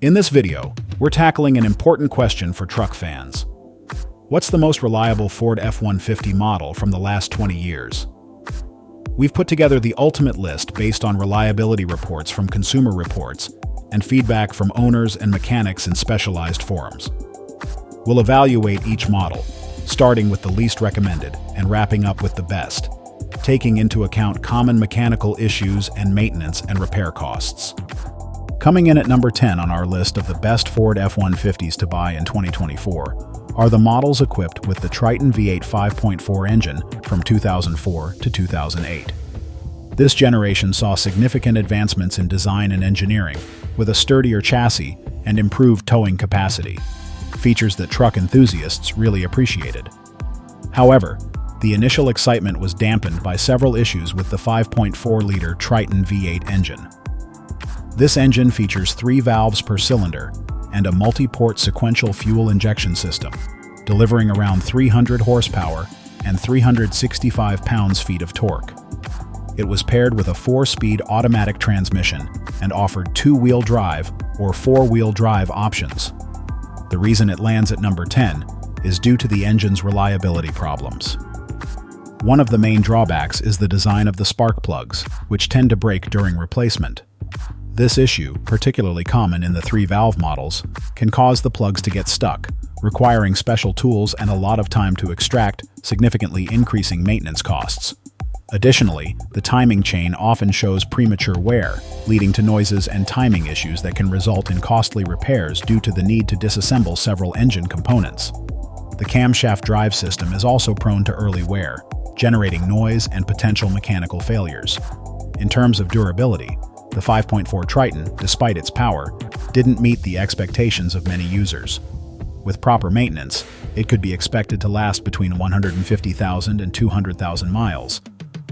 In this video, we're tackling an important question for truck fans. What's the most reliable Ford F-150 model from the last 20 years? We've put together the ultimate list based on reliability reports from Consumer Reports and feedback from owners and mechanics in specialized forums. We'll evaluate each model, starting with the least recommended and wrapping up with the best, taking into account common mechanical issues and maintenance and repair costs. Coming in at number 10 on our list of the best Ford F-150s to buy in 2024 are the models equipped with the Triton V8 5.4 engine from 2004 to 2008. This generation saw significant advancements in design and engineering, with a sturdier chassis and improved towing capacity, features that truck enthusiasts really appreciated. However, the initial excitement was dampened by several issues with the 5.4-liter Triton V8 engine. This engine features 3 valves per cylinder and a multi-port sequential fuel injection system, delivering around 300 horsepower and 365 pounds-feet of torque. It was paired with a 4-speed automatic transmission and offered 2-wheel drive or 4-wheel drive options. The reason it lands at number 10 is due to the engine's reliability problems. One of the main drawbacks is the design of the spark plugs, which tend to break during replacement. This issue, particularly common in the 3-valve models, can cause the plugs to get stuck, requiring special tools and a lot of time to extract, significantly increasing maintenance costs. Additionally, the timing chain often shows premature wear, leading to noises and timing issues that can result in costly repairs due to the need to disassemble several engine components. The camshaft drive system is also prone to early wear, generating noise and potential mechanical failures. In terms of durability, the 5.4 Triton, despite its power, didn't meet the expectations of many users. With proper maintenance, it could be expected to last between 150,000 and 200,000 miles,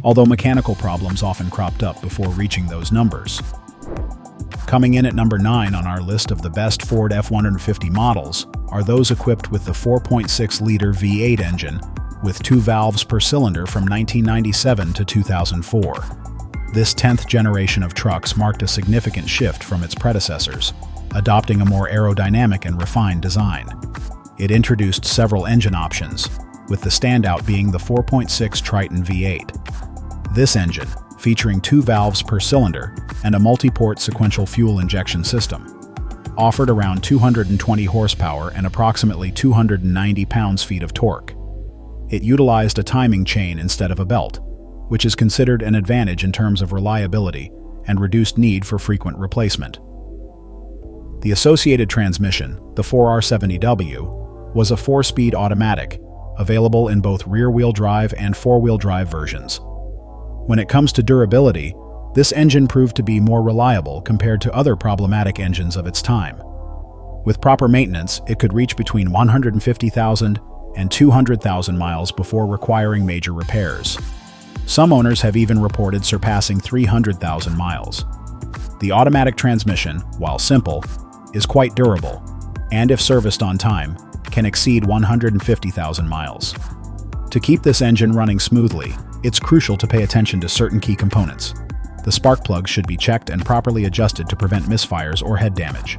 although mechanical problems often cropped up before reaching those numbers. Coming in at number 9 on our list of the best Ford F-150 models are those equipped with the 4.6-liter V8 engine with 2 valves per cylinder from 1997 to 2004. This 10th generation of trucks marked a significant shift from its predecessors, adopting a more aerodynamic and refined design. It introduced several engine options, with the standout being the 4.6 Triton V8. This engine, featuring 2 valves per cylinder and a multi-port sequential fuel injection system, offered around 220 horsepower and approximately 290 pounds-feet of torque. It utilized a timing chain instead of a belt, which is considered an advantage in terms of reliability and reduced need for frequent replacement. The associated transmission, the 4R70W, was a 4-speed automatic, available in both rear-wheel drive and 4-wheel drive versions. When it comes to durability, this engine proved to be more reliable compared to other problematic engines of its time. With proper maintenance, it could reach between 150,000 and 200,000 miles before requiring major repairs. Some owners have even reported surpassing 300,000 miles. The automatic transmission, while simple, is quite durable, and if serviced on time, can exceed 150,000 miles. To keep this engine running smoothly, it's crucial to pay attention to certain key components. The spark plugs should be checked and properly adjusted to prevent misfires or head damage.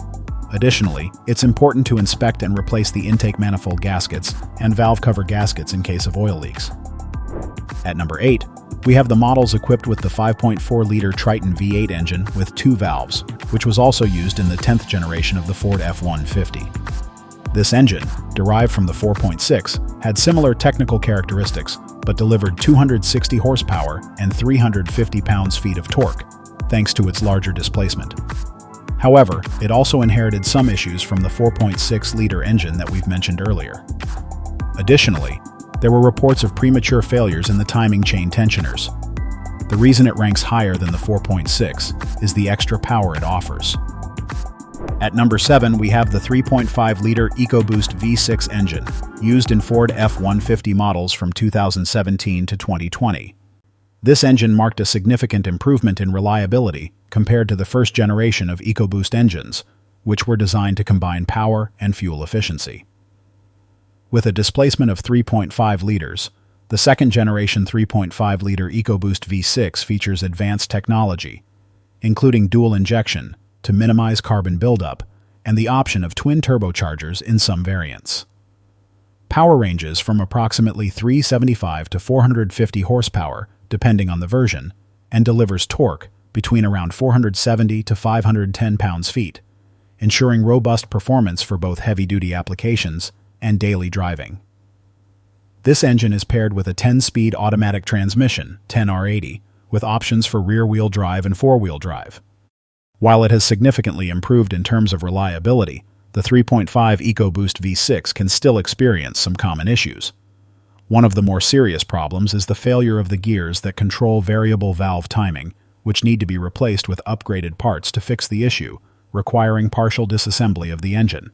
Additionally, it's important to inspect and replace the intake manifold gaskets and valve cover gaskets in case of oil leaks. At number 8, we have the models equipped with the 5.4-liter Triton V8 engine with 2 valves, which was also used in the 10th generation of the Ford F-150. This engine, derived from the 4.6, had similar technical characteristics, but delivered 260 horsepower and 350 pounds-feet of torque, thanks to its larger displacement. However, it also inherited some issues from the 4.6-liter engine that we've mentioned earlier. Additionally, there were reports of premature failures in the timing chain tensioners. The reason it ranks higher than the 4.6 is the extra power it offers. At number 7, we have the 3.5-liter EcoBoost V6 engine, used in Ford F-150 models from 2017 to 2020. This engine marked a significant improvement in reliability compared to the first generation of EcoBoost engines, which were designed to combine power and fuel efficiency. With a displacement of 3.5 liters, the second-generation 3.5-liter EcoBoost V6 features advanced technology, including dual injection to minimize carbon buildup and the option of twin turbochargers in some variants. Power ranges from approximately 375 to 450 horsepower, depending on the version, and delivers torque between around 470 to 510 pounds-feet, ensuring robust performance for both heavy-duty applications and daily driving. This engine is paired with a 10-speed automatic transmission, 10R80, with options for rear-wheel drive and four-wheel drive. While it has significantly improved in terms of reliability, the 3.5 EcoBoost V6 can still experience some common issues. One of the more serious problems is the failure of the gears that control variable valve timing, which need to be replaced with upgraded parts to fix the issue, requiring partial disassembly of the engine.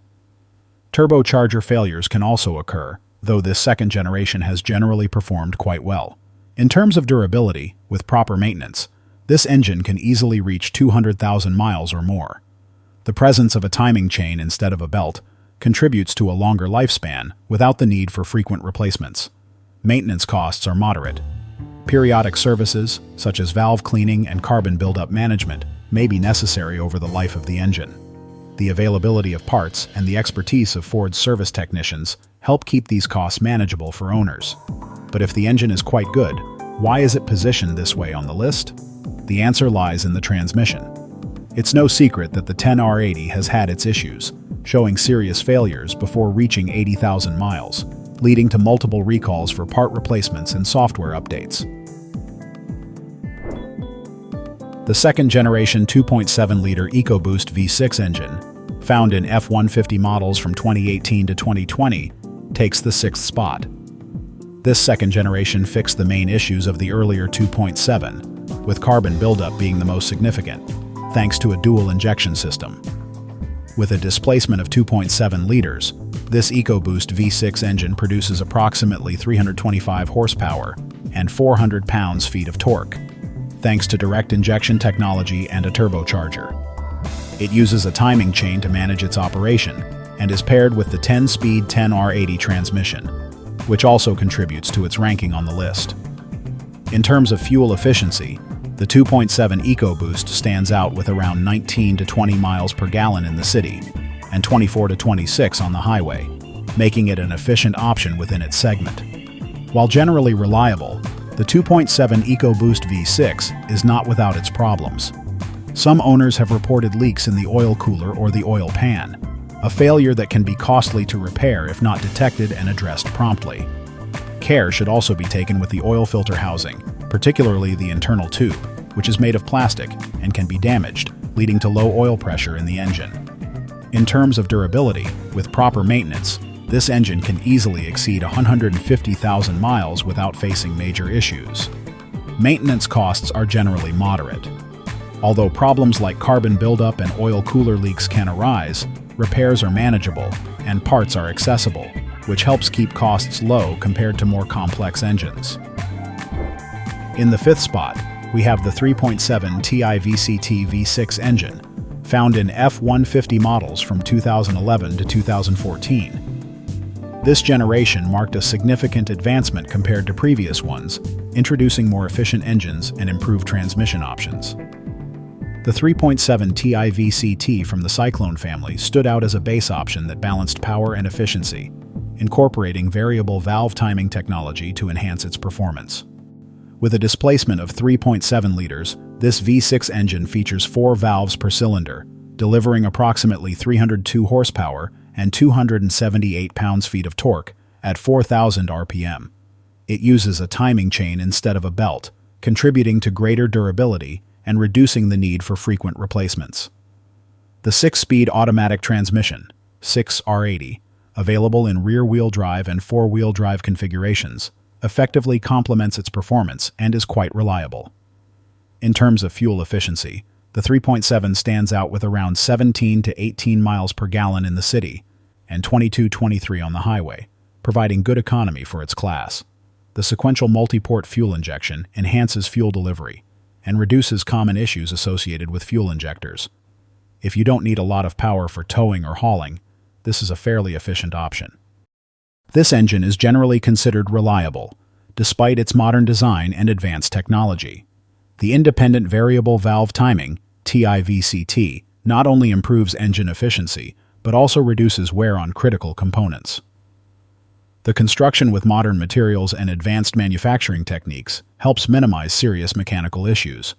Turbocharger failures can also occur, though this second generation has generally performed quite well. In terms of durability, with proper maintenance, this engine can easily reach 200,000 miles or more. The presence of a timing chain instead of a belt contributes to a longer lifespan without the need for frequent replacements. Maintenance costs are moderate. Periodic services, such as valve cleaning and carbon buildup management, may be necessary over the life of the engine. The availability of parts and the expertise of Ford's service technicians help keep these costs manageable for owners. But if the engine is quite good, why is it positioned this way on the list? The answer lies in the transmission. It's no secret that the 10R80 has had its issues, showing serious failures before reaching 80,000 miles, leading to multiple recalls for part replacements and software updates. The second-generation 2.7-liter EcoBoost V6 engine, found in F-150 models from 2018 to 2020, takes the sixth spot. This second generation fixed the main issues of the earlier 2.7, with carbon buildup being the most significant, thanks to a dual injection system. With a displacement of 2.7 liters, this EcoBoost V6 engine produces approximately 325 horsepower and 400 pounds-feet of torque, thanks to direct injection technology and a turbocharger. It uses a timing chain to manage its operation and is paired with the 10-speed 10R80 transmission, which also contributes to its ranking on the list. In terms of fuel efficiency, the 2.7 EcoBoost stands out with around 19 to 20 miles per gallon in the city and 24 to 26 on the highway, making it an efficient option within its segment. While generally reliable, the 2.7 EcoBoost V6 is not without its problems. Some owners have reported leaks in the oil cooler or the oil pan, a failure that can be costly to repair if not detected and addressed promptly. Care should also be taken with the oil filter housing, particularly the internal tube, which is made of plastic and can be damaged, leading to low oil pressure in the engine. In terms of durability, with proper maintenance, this engine can easily exceed 150,000 miles without facing major issues. Maintenance costs are generally moderate. Although problems like carbon buildup and oil cooler leaks can arise, repairs are manageable and parts are accessible, which helps keep costs low compared to more complex engines. In the fifth spot, we have the 3.7 TI-VCT V6 engine, found in F-150 models from 2011 to 2014. This generation marked a significant advancement compared to previous ones, introducing more efficient engines and improved transmission options. The 3.7 TI-VCT from the Cyclone family stood out as a base option that balanced power and efficiency, incorporating variable valve timing technology to enhance its performance. With a displacement of 3.7 liters, this V6 engine features 4 valves per cylinder, delivering approximately 302 horsepower and 278 pounds-feet of torque at 4,000 RPM. It uses a timing chain instead of a belt, contributing to greater durability and reducing the need for frequent replacements. The 6-speed automatic transmission, 6R80, available in rear-wheel drive and four-wheel drive configurations, effectively complements its performance and is quite reliable. In terms of fuel efficiency, the 3.7 stands out with around 17 to 18 miles per gallon in the city and 22-23 on the highway, providing good economy for its class. The sequential multi-port fuel injection enhances fuel delivery and reduces common issues associated with fuel injectors. If you don't need a lot of power for towing or hauling, this is a fairly efficient option. This engine is generally considered reliable, despite its modern design and advanced technology. The independent variable valve timing, TI-VCT, not only improves engine efficiency, but also reduces wear on critical components. The construction with modern materials and advanced manufacturing techniques helps minimize serious mechanical issues.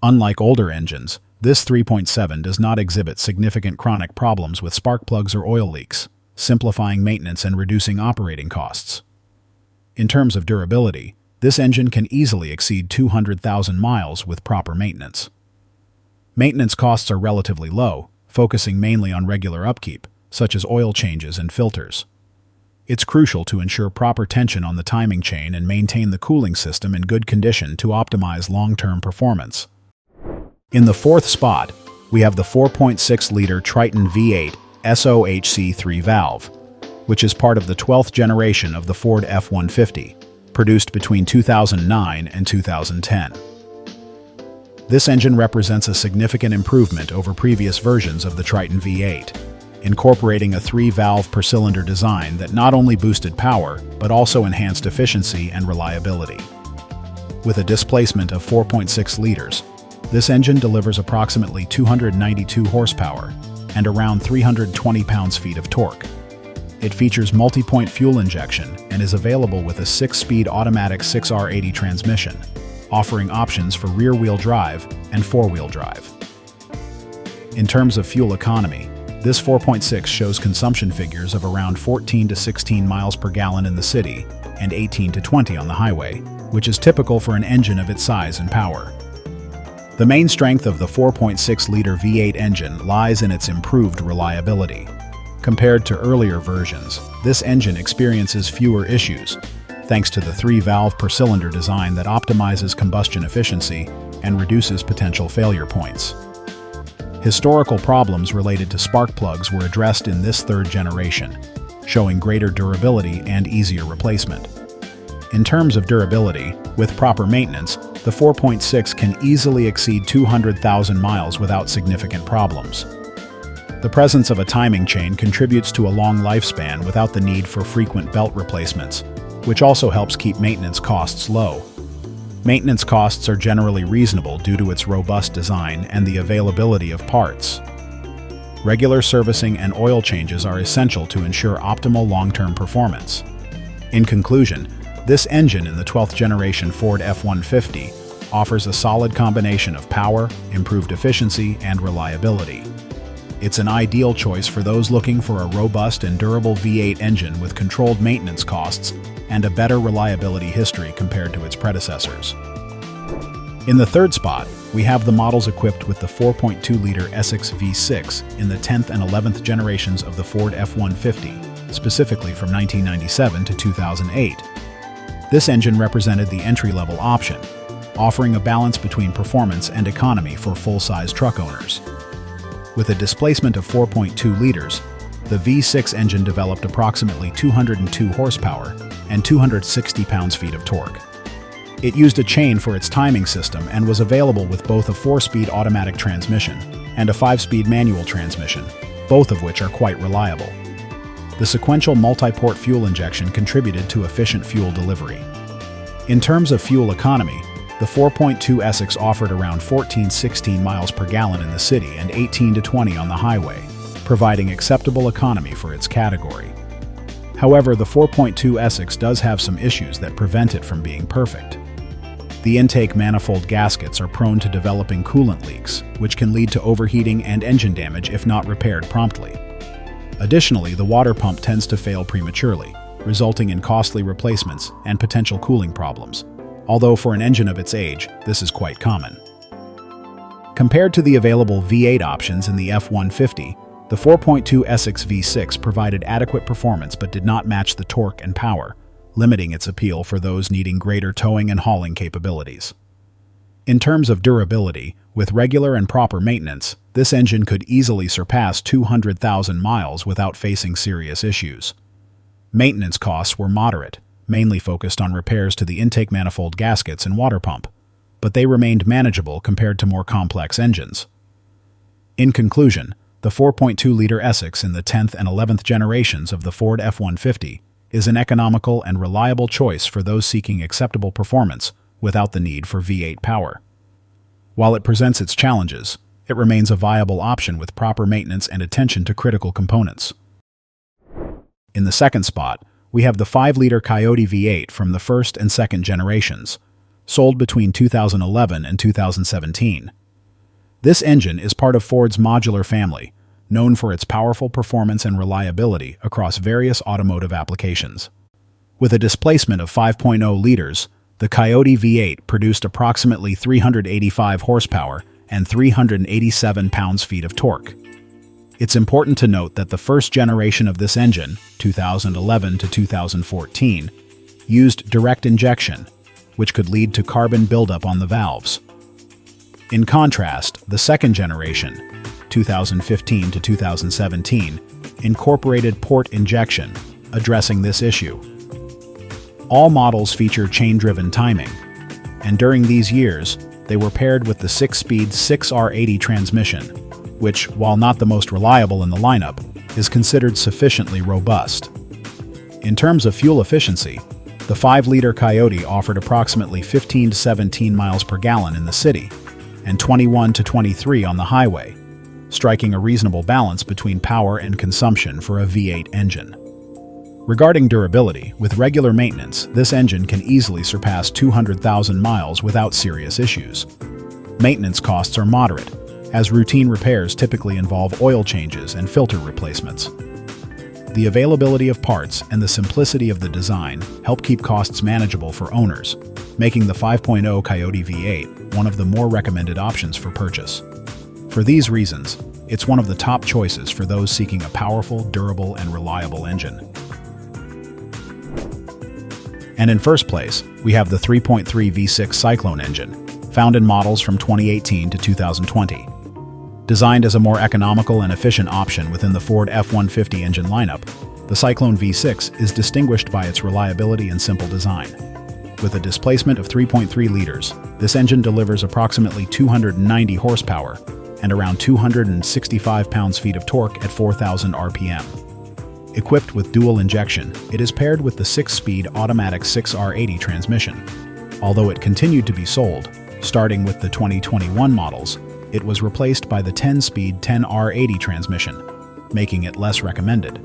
Unlike older engines, this 3.7 does not exhibit significant chronic problems with spark plugs or oil leaks, simplifying maintenance and reducing operating costs. In terms of durability, this engine can easily exceed 200,000 miles with proper maintenance. Maintenance costs are relatively low, focusing mainly on regular upkeep, such as oil changes and filters. It's crucial to ensure proper tension on the timing chain and maintain the cooling system in good condition to optimize long-term performance. In the fourth spot, we have the 4.6-liter Triton V8 SOHC 3-valve, which is part of the 12th generation of the Ford F-150, produced between 2009 and 2010. This engine represents a significant improvement over previous versions of the Triton V8, incorporating a 3-valve per-cylinder design that not only boosted power, but also enhanced efficiency and reliability. With a displacement of 4.6 liters, this engine delivers approximately 292 horsepower and around 320 pounds-feet of torque. It features multi-point fuel injection and is available with a 6-speed automatic 6R80 transmission, offering options for rear-wheel drive and four-wheel drive. In terms of fuel economy, this 4.6 shows consumption figures of around 14 to 16 miles per gallon in the city and 18 to 20 on the highway, which is typical for an engine of its size and power. The main strength of the 4.6-liter V8 engine lies in its improved reliability. Compared to earlier versions, this engine experiences fewer issues, thanks to the 3-valve per-cylinder design that optimizes combustion efficiency and reduces potential failure points. Historical problems related to spark plugs were addressed in this third generation, showing greater durability and easier replacement. In terms of durability, with proper maintenance, the 4.6 can easily exceed 200,000 miles without significant problems. The presence of a timing chain contributes to a long lifespan without the need for frequent belt replacements, which also helps keep maintenance costs low. Maintenance costs are generally reasonable due to its robust design and the availability of parts. Regular servicing and oil changes are essential to ensure optimal long-term performance. In conclusion, this engine in the 12th generation Ford F-150 offers a solid combination of power, improved efficiency, and reliability. It's an ideal choice for those looking for a robust and durable V8 engine with controlled maintenance costs and a better reliability history compared to its predecessors. In the third spot, we have the models equipped with the 4.2-liter Essex V6 in the 10th and 11th generations of the Ford F-150, specifically from 1997 to 2008. This engine represented the entry-level option, offering a balance between performance and economy for full-size truck owners. With a displacement of 4.2 liters, the V6 engine developed approximately 202 horsepower and 260 pounds-feet of torque. It used a chain for its timing system and was available with both a 4-speed automatic transmission and a 5-speed manual transmission, both of which are quite reliable. The sequential multi-port fuel injection contributed to efficient fuel delivery. In terms of fuel economy, the 4.2 Essex offered around 14-16 miles per gallon in the city and 18 to 20 on the highway, providing acceptable economy for its category. However, the 4.2 Essex does have some issues that prevent it from being perfect. The intake manifold gaskets are prone to developing coolant leaks, which can lead to overheating and engine damage if not repaired promptly. Additionally, the water pump tends to fail prematurely, resulting in costly replacements and potential cooling problems, although for an engine of its age, this is quite common. Compared to the available V8 options in the F-150, the 4.2 Essex V6 provided adequate performance but did not match the torque and power, limiting its appeal for those needing greater towing and hauling capabilities. In terms of durability, with regular and proper maintenance, this engine could easily surpass 200,000 miles without facing serious issues. Maintenance costs were moderate, mainly focused on repairs to the intake manifold gaskets and water pump, but they remained manageable compared to more complex engines. In conclusion, the 4.2-liter Essex in the 10th and 11th generations of the Ford F-150 is an economical and reliable choice for those seeking acceptable performance without the need for V8 power. While it presents its challenges, it remains a viable option with proper maintenance and attention to critical components. In the second spot, we have the 5-liter Coyote V8 from the first and second generations, sold between 2011 and 2017. This engine is part of Ford's modular family, known for its powerful performance and reliability across various automotive applications. With a displacement of 5.0 liters, the Coyote V8 produced approximately 385 horsepower and 387 pounds-feet of torque. It's important to note that the first generation of this engine, 2011 to 2014, used direct injection, which could lead to carbon buildup on the valves. In contrast, the second generation, 2015 to 2017, incorporated port injection, addressing this issue. All models feature chain-driven timing, and during these years, they were paired with the 6-speed 6R80 transmission, which, while not the most reliable in the lineup, is considered sufficiently robust. In terms of fuel efficiency, the 5-liter Coyote offered approximately 15 to 17 miles per gallon in the city, and 21 to 23 on the highway, striking a reasonable balance between power and consumption for a V8 engine. Regarding durability, with regular maintenance, this engine can easily surpass 200,000 miles without serious issues. Maintenance costs are moderate, as routine repairs typically involve oil changes and filter replacements. The availability of parts and the simplicity of the design help keep costs manageable for owners, making the 5.0 Coyote V8 one of the more recommended options for purchase. For these reasons, it's one of the top choices for those seeking a powerful, durable, and reliable engine. And in first place, we have the 3.3 V6 Cyclone engine, found in models from 2018 to 2020. Designed as a more economical and efficient option within the Ford F-150 engine lineup, the Cyclone V6 is distinguished by its reliability and simple design. With a displacement of 3.3 liters, this engine delivers approximately 290 horsepower and around 265 pounds-feet of torque at 4,000 RPM. Equipped with dual injection, it is paired with the 6-speed automatic 6R80 transmission. Although it continued to be sold, starting with the 2021 models, it was replaced by the 10-speed 10R80 transmission, making it less recommended.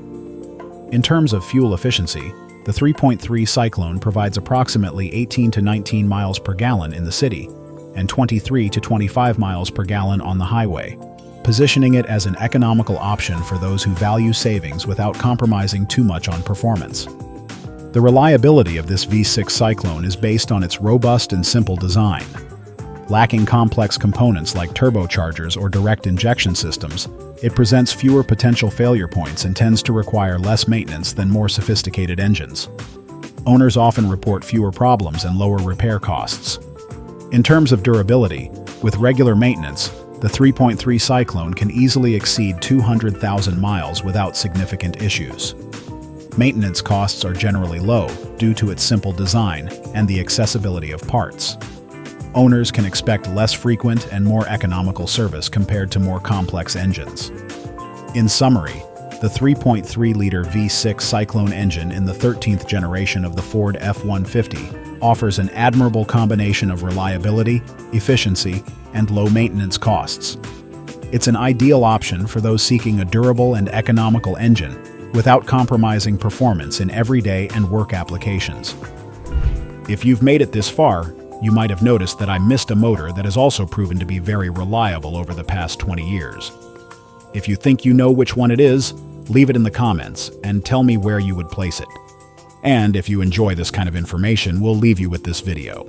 In terms of fuel efficiency, the 3.3 Cyclone provides approximately 18 to 19 miles per gallon in the city and 23 to 25 miles per gallon on the highway, positioning it as an economical option for those who value savings without compromising too much on performance. The reliability of this V6 Cyclone is based on its robust and simple design. Lacking complex components like turbochargers or direct injection systems, it presents fewer potential failure points and tends to require less maintenance than more sophisticated engines. Owners often report fewer problems and lower repair costs. In terms of durability, with regular maintenance, the 3.3 Cyclone can easily exceed 200,000 miles without significant issues. Maintenance costs are generally low due to its simple design and the accessibility of parts. Owners can expect less frequent and more economical service compared to more complex engines. In summary, the 3.3-liter V6 Cyclone engine in the 13th generation of the Ford F-150 offers an admirable combination of reliability, efficiency, and low maintenance costs. It's an ideal option for those seeking a durable and economical engine without compromising performance in everyday and work applications. If you've made it this far, you might have noticed that I missed a motor that has also proven to be very reliable over the past 20 years. If you think you know which one it is, leave it in the comments and tell me where you would place it. And if you enjoy this kind of information, we'll leave you with this video.